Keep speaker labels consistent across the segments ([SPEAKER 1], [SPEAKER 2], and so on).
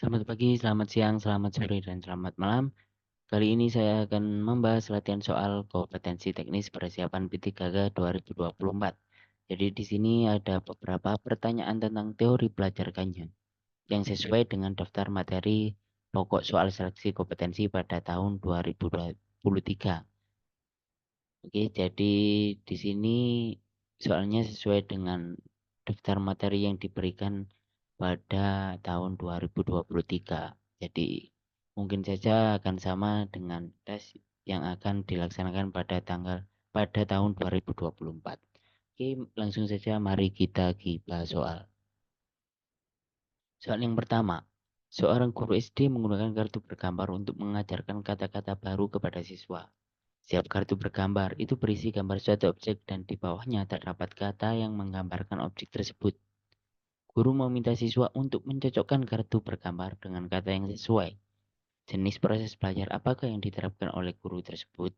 [SPEAKER 1] Selamat pagi, selamat siang, selamat sore, dan selamat malam. Kali ini saya akan membahas latihan soal kompetensi teknis persiapan P3K 2024. Jadi di sini ada beberapa pertanyaan tentang teori belajar Ganyan yang sesuai dengan daftar materi pokok soal seleksi kompetensi pada tahun 2023. Oke, jadi di sini soalnya sesuai dengan daftar materi yang diberikan pada tahun 2023. Jadi mungkin saja akan sama dengan tes yang akan dilaksanakan pada tahun 2024. Oke, langsung saja mari kita kibah soal. Soal yang pertama, seorang guru SD menggunakan kartu bergambar untuk mengajarkan kata-kata baru kepada siswa. Setiap kartu bergambar itu berisi gambar suatu objek dan di bawahnya terdapat kata yang menggambarkan objek tersebut. Guru meminta siswa untuk mencocokkan kartu bergambar dengan kata yang sesuai. Jenis proses belajar apakah yang diterapkan oleh guru tersebut?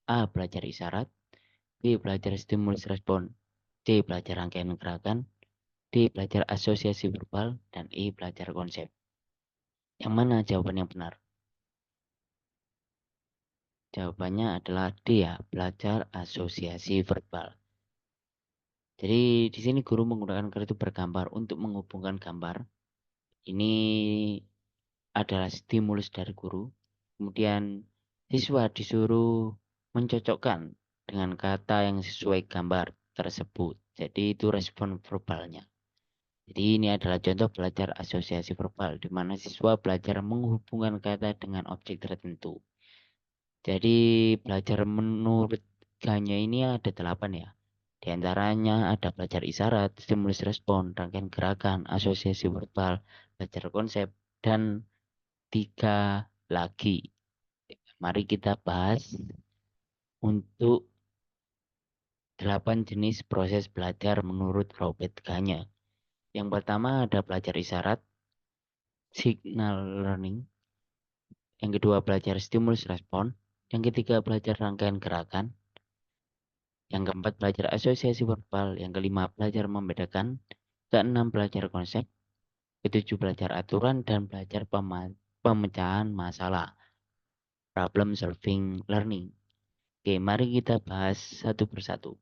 [SPEAKER 1] A. Belajar isyarat. B. Belajar stimulus respon. C. Belajar rangkaian gerakan. D. Belajar asosiasi verbal. Dan E. Belajar konsep. Yang mana jawaban yang benar? Jawabannya adalah D ya, belajar asosiasi verbal. Jadi di sini guru menggunakan kartu bergambar untuk menghubungkan gambar. Ini adalah stimulus dari guru. Kemudian siswa disuruh mencocokkan dengan kata yang sesuai gambar tersebut. Jadi itu respon verbalnya. Jadi ini adalah contoh belajar asosiasi verbal di mana siswa belajar menghubungkan kata dengan objek tertentu. Jadi belajar menurut Ganya ini ada 8 ya. Di antaranya ada belajar isyarat, stimulus respon, rangkaian gerakan, asosiasi verbal, belajar konsep, dan 3 lagi. Mari kita bahas untuk 8 jenis proses belajar menurut Robert Ganya. Yang pertama ada belajar isyarat, signal learning. Yang kedua belajar stimulus respon. Yang ketiga belajar rangkaian gerakan. Yang keempat belajar asosiasi verbal. Yang kelima belajar membedakan. Keenam belajar konsep. Ketujuh belajar aturan dan belajar pemecahan masalah. Problem solving learning. Oke, mari kita bahas satu persatu.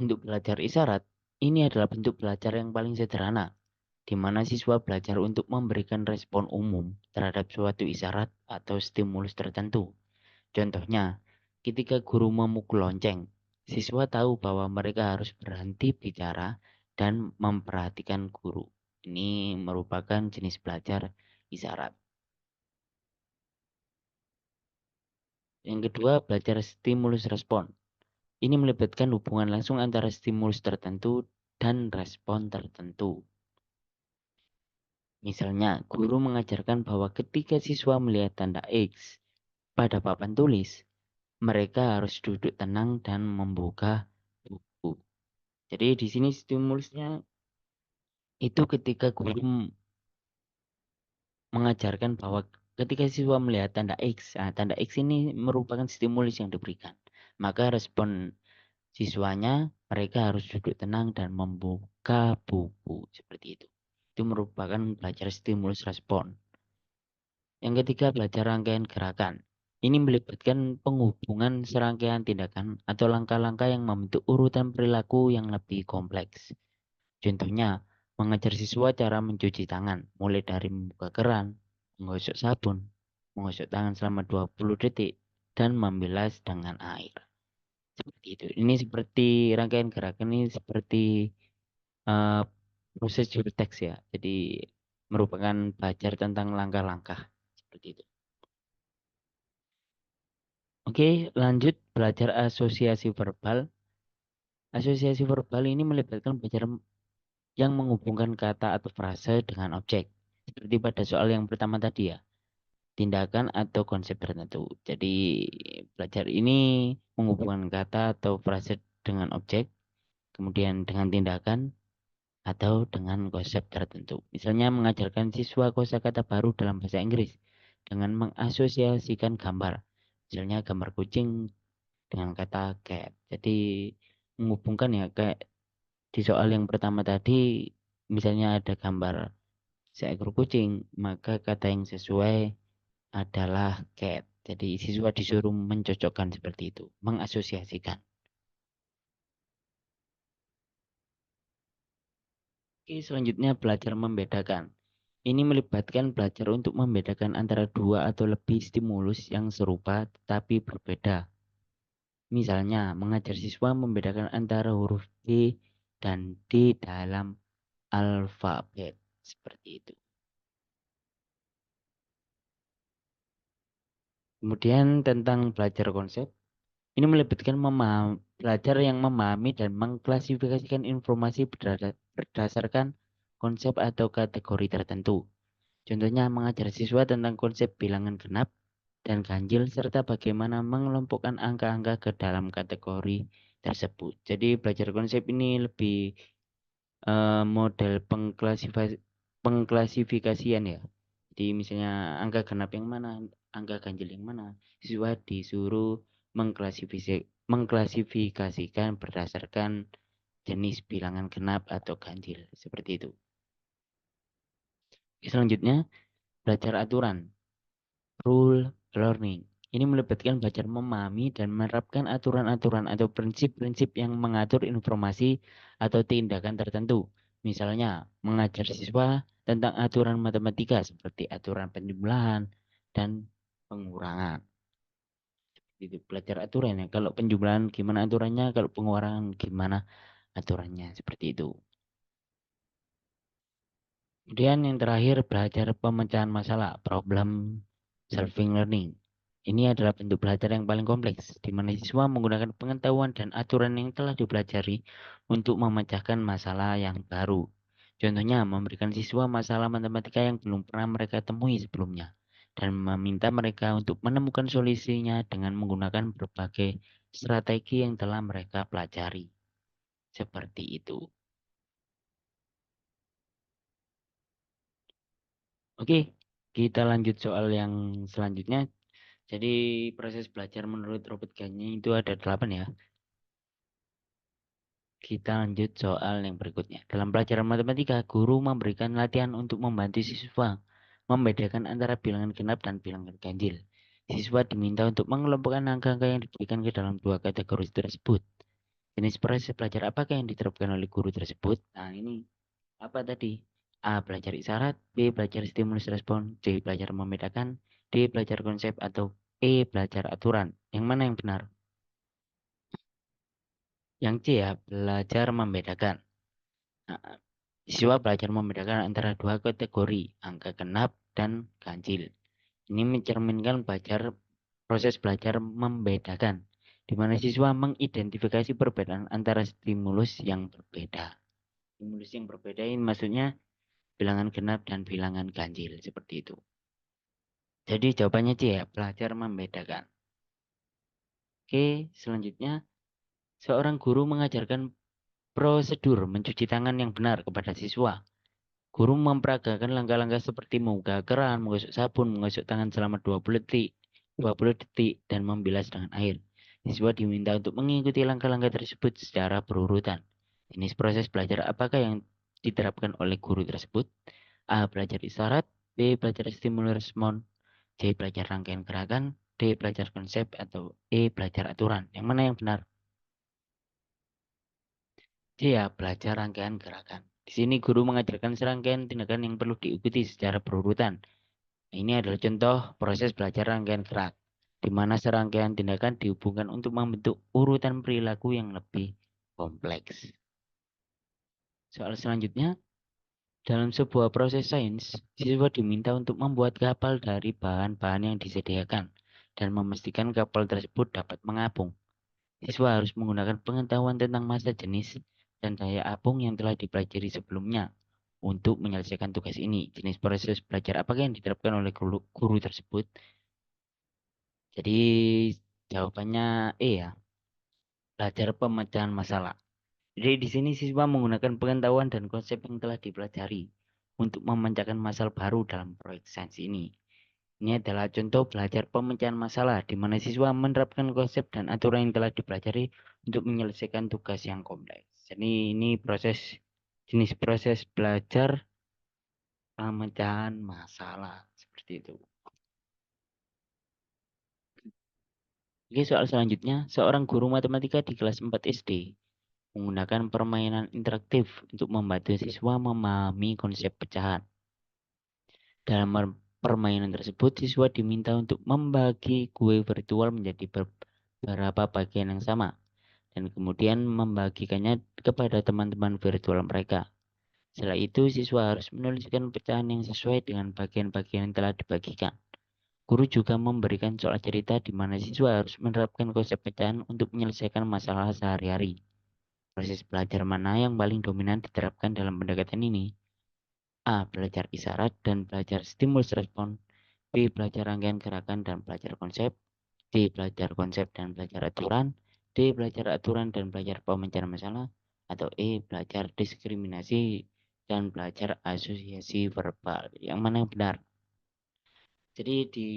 [SPEAKER 1] Untuk belajar isyarat, ini adalah bentuk belajar yang paling sederhana, di mana siswa belajar untuk memberikan respon umum terhadap suatu isyarat atau stimulus tertentu. Contohnya, ketika guru memukul lonceng, siswa tahu bahwa mereka harus berhenti bicara dan memperhatikan guru. Ini merupakan jenis belajar isyarat. Yang kedua, belajar stimulus respon. Ini melibatkan hubungan langsung antara stimulus tertentu dan respon tertentu. Misalnya, guru mengajarkan bahwa ketika siswa melihat tanda X pada papan tulis, mereka harus duduk tenang dan membuka buku. Jadi di sini stimulusnya itu ketika guru mengajarkan bahwa ketika siswa melihat tanda X, nah, tanda X ini merupakan stimulus yang diberikan. Maka respon siswanya mereka harus duduk tenang dan membuka buku seperti itu. Itu merupakan belajar stimulus respon. Yang ketiga, belajar rangkaian gerakan. Ini melibatkan penghubungan serangkaian tindakan atau langkah-langkah yang membentuk urutan perilaku yang lebih kompleks. Contohnya, mengajar siswa cara mencuci tangan, mulai dari membuka keran, menggosok sabun, menggosok tangan selama 20 detik, dan membilas dengan air. Seperti itu. Ini seperti rangkaian gerakan ini seperti uh, prosedur teks ya. Jadi merupakan belajar tentang langkah-langkah. Seperti itu. Oke, lanjut belajar asosiasi verbal. Asosiasi verbal ini melibatkan belajar yang menghubungkan kata atau frase dengan objek. Seperti pada soal yang pertama tadi ya, tindakan atau konsep tertentu. Jadi belajar ini menghubungkan kata atau frase dengan objek, kemudian dengan tindakan atau dengan konsep tertentu. Misalnya mengajarkan siswa kosakata baru dalam bahasa Inggris dengan mengasosiasikan gambar. Misalnya gambar kucing dengan kata cat. Jadi menghubungkan ya kayak di soal yang pertama tadi misalnya ada gambar seekor kucing, maka kata yang sesuai adalah cat. Jadi siswa disuruh mencocokkan seperti itu, mengasosiasikan. Oke, selanjutnya belajar membedakan. Ini melibatkan belajar untuk membedakan antara dua atau lebih stimulus yang serupa tetapi berbeda. Misalnya, mengajar siswa membedakan antara huruf D dan D dalam alfabet. Seperti itu. Kemudian tentang belajar konsep. Ini melibatkan belajar yang memahami dan mengklasifikasikan informasi berdasarkan konsep atau kategori tertentu. Contohnya mengajar siswa tentang konsep bilangan genap dan ganjil serta bagaimana mengelompokkan angka-angka ke dalam kategori tersebut. Jadi belajar konsep ini lebih model pengklasifikasian ya. Jadi misalnya angka genap yang mana, angka ganjil yang mana, siswa disuruh mengklasifikasikan berdasarkan jenis bilangan genap atau ganjil seperti itu. Selanjutnya belajar aturan, rule learning. Ini melibatkan belajar memahami dan menerapkan aturan-aturan atau prinsip-prinsip yang mengatur informasi atau tindakan tertentu. Misalnya, mengajar siswa tentang aturan matematika seperti aturan penjumlahan dan pengurangan. Itu belajar aturan ya. Kalau penjumlahan gimana aturannya, kalau pengurangan gimana aturannya, seperti itu. Kemudian yang terakhir belajar pemecahan masalah, problem solving learning. Ini adalah bentuk belajar yang paling kompleks, di mana siswa menggunakan pengetahuan dan aturan yang telah dipelajari untuk memecahkan masalah yang baru. Contohnya, memberikan siswa masalah matematika yang belum pernah mereka temui sebelumnya, dan meminta mereka untuk menemukan solusinya dengan menggunakan berbagai strategi yang telah mereka pelajari. Seperti itu. Oke, kita lanjut soal yang selanjutnya. Jadi proses belajar menurut Robert Gagne itu ada 8 ya. Kita lanjut soal yang berikutnya. Dalam pelajaran matematika, guru memberikan latihan untuk membantu siswa membedakan antara bilangan genap dan bilangan ganjil. Siswa diminta untuk mengelompokkan angka-angka yang diberikan ke dalam dua kategori tersebut. Jenis proses belajar apakah yang diterapkan oleh guru tersebut? Nah, ini apa tadi? A. Belajar isyarat, B. Belajar stimulus respon, C. Belajar membedakan, D. Belajar konsep, atau E. Belajar aturan. Yang mana yang benar? Yang C ya, belajar membedakan. Nah, siswa belajar membedakan antara dua kategori, angka genap dan ganjil. Ini mencerminkan proses belajar membedakan, di mana siswa mengidentifikasi perbedaan antara stimulus yang berbeda. Stimulus yang berbeda ini maksudnya bilangan genap dan bilangan ganjil, seperti itu. Jadi jawabannya C ya, belajar membedakan. Oke, selanjutnya seorang guru mengajarkan prosedur mencuci tangan yang benar kepada siswa. Guru memperagakan langkah-langkah seperti membuka keran, menggosok sabun, menggosok tangan selama 20 detik, dan membilas dengan air. Siswa diminta untuk mengikuti langkah-langkah tersebut secara berurutan. Jenis proses belajar apakah yang diterapkan oleh guru tersebut? A. Belajar isyarat, B. Belajar stimulus respon, C. Belajar rangkaian gerakan, D. Belajar konsep, atau E. Belajar aturan. Yang mana yang benar? C. Ya, belajar rangkaian gerakan. Di sini guru mengajarkan serangkaian tindakan yang perlu diikuti secara berurutan. Ini adalah contoh proses belajar rangkaian gerak, di mana serangkaian tindakan dihubungkan untuk membentuk urutan perilaku yang lebih kompleks. Soal selanjutnya, dalam sebuah proses sains, siswa diminta untuk membuat kapal dari bahan-bahan yang disediakan dan memastikan kapal tersebut dapat mengapung. Siswa harus menggunakan pengetahuan tentang massa jenis dan daya apung yang telah dipelajari sebelumnya untuk menyelesaikan tugas ini. Jenis proses belajar apakah yang diterapkan oleh guru tersebut? Jadi jawabannya E ya, belajar pemecahan masalah. Jadi di sini siswa menggunakan pengetahuan dan konsep yang telah dipelajari untuk memecahkan masalah baru dalam proyek sains ini. Ini adalah contoh belajar pemecahan masalah di mana siswa menerapkan konsep dan aturan yang telah dipelajari untuk menyelesaikan tugas yang kompleks. Jadi ini jenis proses belajar pemecahan masalah. Seperti itu. Oke, soal selanjutnya, seorang guru matematika di kelas 4 SD menggunakan permainan interaktif untuk membantu siswa memahami konsep pecahan. Dalam permainan tersebut, siswa diminta untuk membagi kue virtual menjadi beberapa bagian yang sama dan kemudian membagikannya kepada teman-teman virtual mereka. Setelah itu, siswa harus menuliskan pecahan yang sesuai dengan bagian-bagian yang telah dibagikan. Guru juga memberikan soal cerita di mana siswa harus menerapkan konsep pecahan untuk menyelesaikan masalah sehari-hari. Proses belajar mana yang paling dominan diterapkan dalam pendekatan ini? A. Belajar isyarat dan belajar stimulus respon. B. Belajar rangkaian gerakan dan belajar konsep. D. Belajar konsep dan belajar aturan. D. Belajar aturan dan belajar pemecahan masalah. Atau E. Belajar diskriminasi dan belajar asosiasi verbal. Yang mana yang benar? Jadi di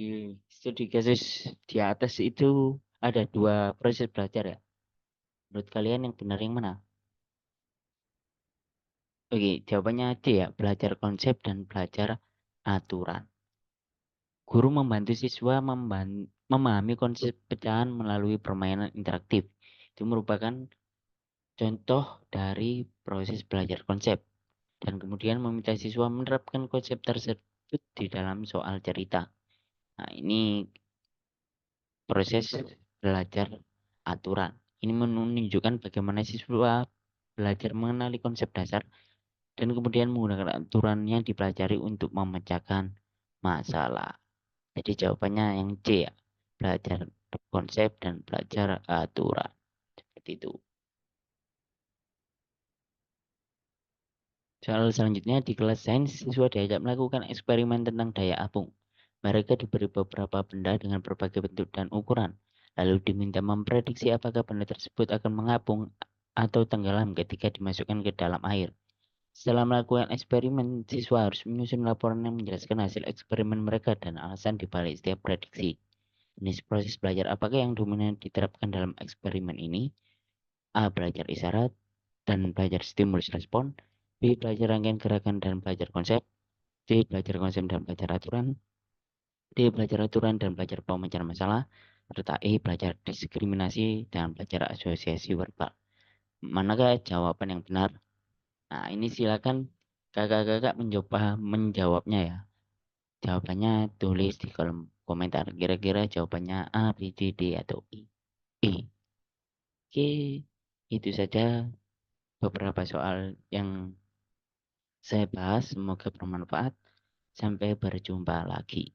[SPEAKER 1] studi kasus di atas itu ada dua proses belajar ya. Menurut kalian yang benar yang mana? Oke, jawabannya D ya. Belajar konsep dan belajar aturan. Guru membantu siswa memahami konsep pecahan melalui permainan interaktif. Itu merupakan contoh dari proses belajar konsep. Dan kemudian meminta siswa menerapkan konsep tersebut di dalam soal cerita. Nah, ini proses belajar aturan. Ini menunjukkan bagaimana siswa belajar mengenali konsep dasar dan kemudian menggunakan aturan yang dipelajari untuk memecahkan masalah. Jadi jawabannya yang C ya. Belajar konsep dan belajar aturan. Seperti itu. Soal selanjutnya di kelas sains, siswa diajak melakukan eksperimen tentang daya apung. Mereka diberi beberapa benda dengan berbagai bentuk dan ukuran. Lalu diminta memprediksi apakah benda tersebut akan mengapung atau tenggelam ketika dimasukkan ke dalam air. Setelah melakukan eksperimen, siswa harus menyusun laporan yang menjelaskan hasil eksperimen mereka dan alasan dibalik setiap prediksi. Jenis proses belajar apakah yang dominan diterapkan dalam eksperimen ini? A. Belajar isyarat dan belajar stimulus respon. B. Belajar rangkaian gerakan dan belajar konsep. C. Belajar konsep dan belajar aturan. D. Belajar aturan dan belajar pemecahan masalah. Serta E. Belajar diskriminasi dan belajar asosiasi verbal. Manakah jawaban yang benar? Nah, ini silakan kakak-kakak mencoba menjawabnya ya. Jawabannya tulis di kolom komentar. Kira-kira jawabannya A, B, C, D, atau I. E. Oke, itu saja beberapa soal yang saya bahas. Semoga bermanfaat. Sampai berjumpa lagi.